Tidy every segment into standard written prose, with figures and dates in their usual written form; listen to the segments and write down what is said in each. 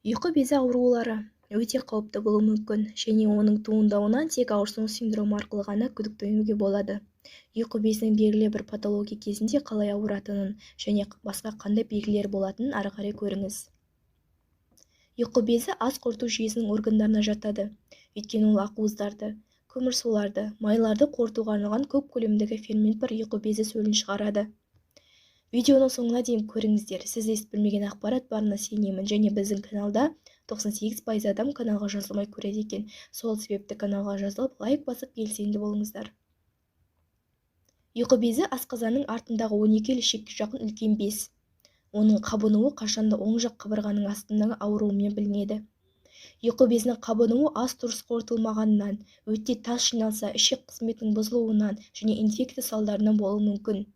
Ұйқы безі аурулары өте қауіпті болуы мүмкін және оның туындауынан тек ауырсыну синдромы арқылы ғана күдіктенуге болады. Ұйқы безінің белгілі бір патология кезінде қалай ауыратынын және басқа қандай белгілер болатынын ары қарай көріңіз. Ұйқы безі ас қорыту жүйесінің органдарына жатады, өйткені ол ақуыздарды, көмірсуларды, майларды қорытуға арналған көп көлемдегі фермент бар ұйқы безі сөлін шығарады. Видеоның соңына дейін көріңіздер, сіз естіп білмеген ақпарат барына сенемін және біздің каналда 98% адам каналға жазылмай көреді екен. Сол себепті каналға жазылып, лайк басып белсенді болыңыздар. Ұйқы безі асқазанның артындағы 12 ішекке жақын үлкен без. Оның қабынуы қашанда оң жақ қабырғаның астындағы ауруымен білінеді. Ұйқы безінің қабынуы ас дұрыс қорытылмағанынан, өте тас жиналса, ішек қызметінің бұзылуынан және инфекция салдарынан болуы мүмкін.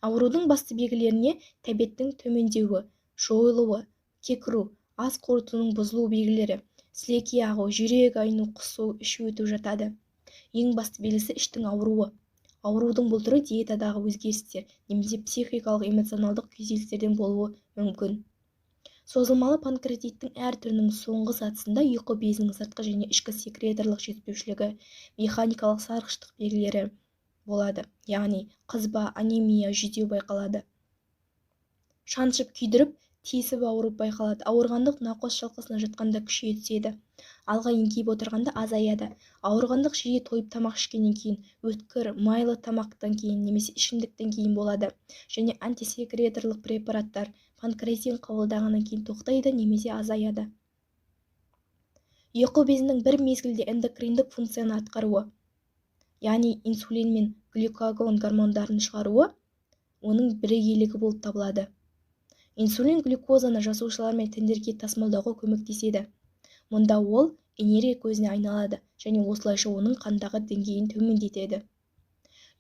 Аурудың басты белгілеріне тәбеттің төмендеуі, жойылуы, кекіру, ас қорытуының бұзылу белгілері, сілекей ағу, жүрек айну, құсу, іш өту жатады. Ең басты белгісі іштің ауруы. Аурудың бұл түрі диетадағы өзгерістер немесе психикалық эмоционалдық күйзелістерден болуы мүмкін. Созылмалы панкреатиттің әр түрінің соңғы сатысында ұйқы безінің сыртқы және ішкі секреторлық жетіспеушілігі, механикалық сарғыштық белгілері болады, яғни қызба, анемия, жүдеу байқалады. Шаншып күйдіріп, тиісіп ауырып байқалады. Ауырғандық науқас шалқасына жатқанда күшейе түседі. Алға еңкейіп отырғанда азаяды. Ауырғандық жиі тойып тамақ ішкеннен кейін, өткір, майлы тамақтан кейін немесе ішімдіктен кейін болады. Және антисекреторлық препараттар панкреатин қабылдағаннан кейін тоқтайды немесе азаяды. Ұйқы безінің бір мезгілде эндокриндік функцияны атқаруы, яғни инсулин мен глюкагон гормондарын шығаруы, оның бірегейлігі болып табылады. Инсулин глюкозаны жасушалар мен тіндерге тасымалдауға көмектеседі. Мұнда ол энергия көзіне айналады және осылайша оның қандағы деңгейін төмендетеді.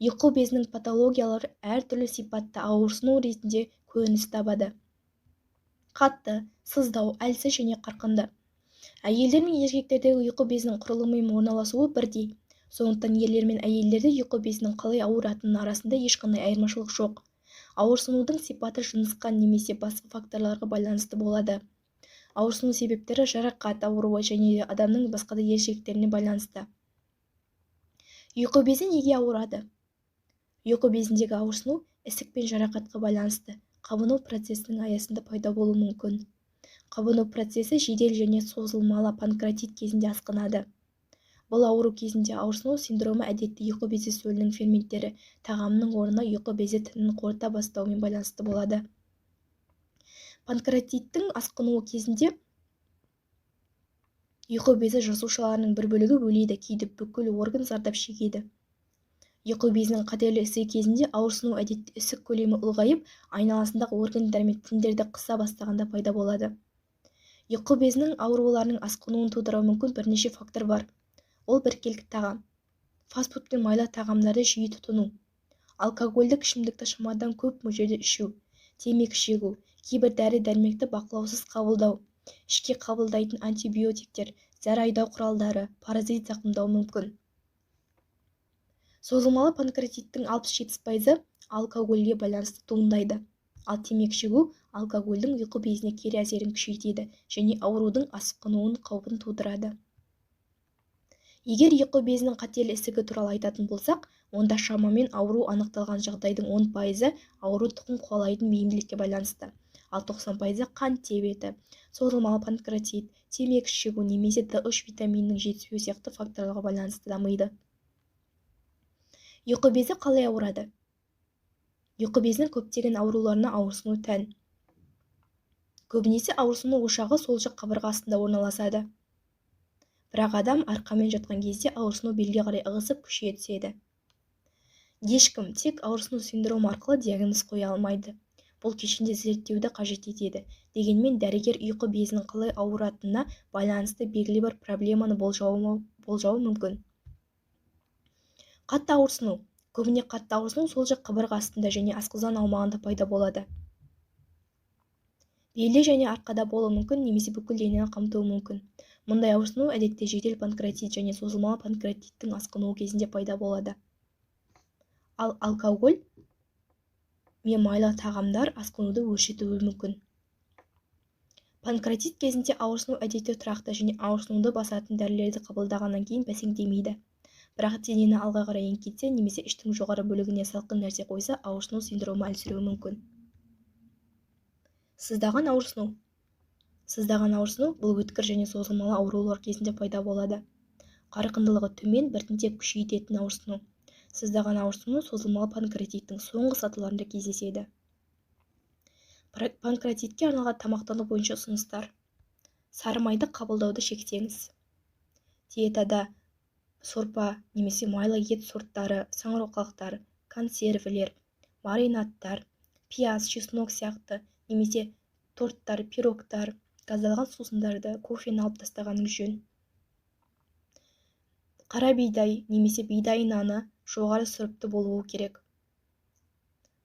Ұйқы безінің патологиялары әртүрлі сипатта ауырсыну ретінде көрініс табады. Қатты, сыздау, әлсіз және қарқынды. Әйелдер мен еркектердегі ұйқы безінің құрылымы мен орналасуы бірдей. Сондықтан ерлер мен әйелдерде ұйқы безінің қалай ауыратынының арасында ешқандай айырмашылық жоқ. Ауырсынудың сипаты жынысқа немесе басқа факторларға байланысты болады. Ауырсыну себептері жарақат ауруы және адамның басқа да ерекшеліктеріне байланысты. Ұйқы безі неге ауырады? Ұйқы безіндегі ауырсыну ісік пен жарақатқа байланысты. Қабыну процесінің аясында пайда болуы мүмкін. Қабыну процесі жедел және созылмалы панкреатит кезінде асқынады. Бұл ауру кезінде ауырсыну синдромы әдетте ұйқы безі сөлінің ферменттері тағамның орнына ұйқы безі тінін қорыта бастауымен байланысты болады. Панкреатиттің асқынуы кезінде ұйқы безі жасушаларының бір бөлігі өледі, кейде бүкіл орган зардап шегеді. Ұйқы безінің қатерлі ісігі кезінде ауырсыну әдетте ісік көлемі ұлғайып, айналасындағы органдар мен тіндерді қыса бастағанда пайда болады. Ұйқы безінің ауруларының асқынуын тудыруы мүмкін бірнеше фактор бар. Ол біркелкі тағам, фастфуд пен майлы тағамдарды жиі тұтыну, алкогольдік ішімдікті шамадан көп мөлшерде ішу, темекі шегу, кейбір дәрі-дәрмекті бақылаусыз қабылдау, ішке қабылдайтын антибиотиктер, зәр айдау құралдары, паразит зақымдауы мүмкін. Созылмалы панкреатиттің 60-70% алкогольге байланысты туындайды. Ал темекі шегу алкогольдің ұйқы безіне кері әсерін күшейтеді және аурудың асқынуын қаупін тудырады. Егер ұйқы безінің қатерлі ісігі туралы айтатын болсақ, онда шамамен ауру анықталған жағдайдың 10% ауру тұқым қуалайтын бейімділікке байланысты, ал 90% қан диабеті, созылмалы панкреатит, темекі шегу немесе D3 витаминінің жетіспеуі сияқты факторларға байланысты дамиды. Ұйқы безі қалай ауырады? Ұйқы безінің көптеген ауруларына ауырсыну тән. Көбінесе ауырсыну ошағы сол жақ қабырға астында орналасады. Бірақ адам арқамен жатқан кезде ауырсыну белге қарай ығысып күшейе түседі. Ешкім тек ауырсыну синдромы арқылы диагноз қоя алмайды. Бұл кешенді зерттеуді қажет етеді. Дегенмен дәрігер ұйқы безінің қалай ауыратынына байланысты белгілі бір проблеманы болжауы мүмкін. Қатты ауырсыну. Көбіне қатты ауырсыну сол жақ қабырға астында және асқазан аумағында пайда болады. Белде және арқада болуы мүмкін немесе бүкіл денені қамтуы мүмкін. Мұндай ауырсыну әдетте жедел панкреатит және созылмалы панкреатиттің асқынуы кезінде пайда болады. Ал алкоголь мен майлы тағамдар асқынуды өршітуі мүмкін. Панкреатит кезінде ауырсыну әдетте тұрақты және ауырсынуды басатын дәрілерді қабылдағаннан кейін бәсеңдемейді. Бірақ денені алға қарай еңкейтсе немесе іштің жоғары бөлігіне салқын нәрсе қойса, ауырсыну синдромы әлсіреуі мүмкін. Сыздаған ауырсыну. Сыздаған ауырсыну бұл өткір және созылмалы аурулар кезінде пайда болады. Қарқындылығы төмен, біртіндеп күшейтетін ауырсыну. Сыздаған ауырсыну созылмалы панкреатиттің соңғы сатыларында кездеседі. Панкреатитке арналған тамақтану бойынша ұсыныстар. Сары майды қабылдауды шектеңіз. Диетада сорпа немесе майлы ет сорттары, саңырауқұлақтар, консервілер, маринадтар, пияз, чеснок сияқты немесе торттар, пирогтар, газдалған сусындарды, кофені алып тастағаныңыз жөн. Қара бидай немесе бидай наны жоғары сұрыпты болуы керек.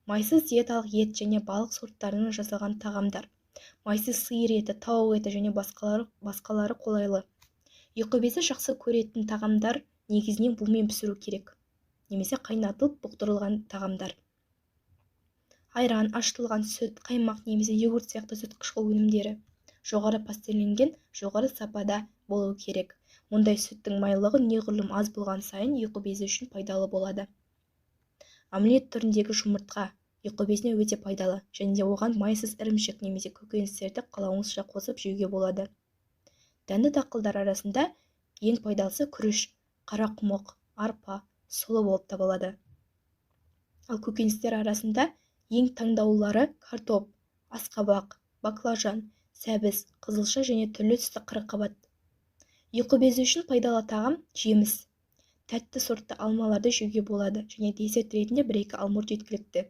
Майсыз диеталық ет және балық сорттарынан жасалған тағамдар. Майсыз сиыр еті, тауық еті және басқалары қолайлы. Ұйқы безі жақсы көретін тағамдар негізінен бумен пісіру керек. Немесе қайнатылып бұқтырылған тағамдар. Айран, ашытылған сүт, қаймақ немесе йогурт сияқты сүт қышқыл өнімдері. Жоғары пастерленген, жоғары сапада болуы керек. Мұндай сүттің майлығы неғұрлым аз болған сайын ұйқы безі үшін пайдалы болады. Омлет түріндегі жұмыртқа ұйқы безіне өте пайдалы, және де оған майсыз ірімшік немесе көкөністерді қалауыңызша қосып жеуге болады. Дәнді дақылдар арасында ең пайдалысы күріш, қарақұмық, арпа, сұлы болып табылады. Ал көкөністер арасында ең таңдаулылары картоп, асқабақ, баклажан, сәбіз, қызылша және түрлі түсті қырыққабат. Ұйқы безі үшін пайдалы тағам жеміс. Тәтті сортты алмаларды жеуге болады және десерт ретінде 1-2 алмұрт жеткілікті.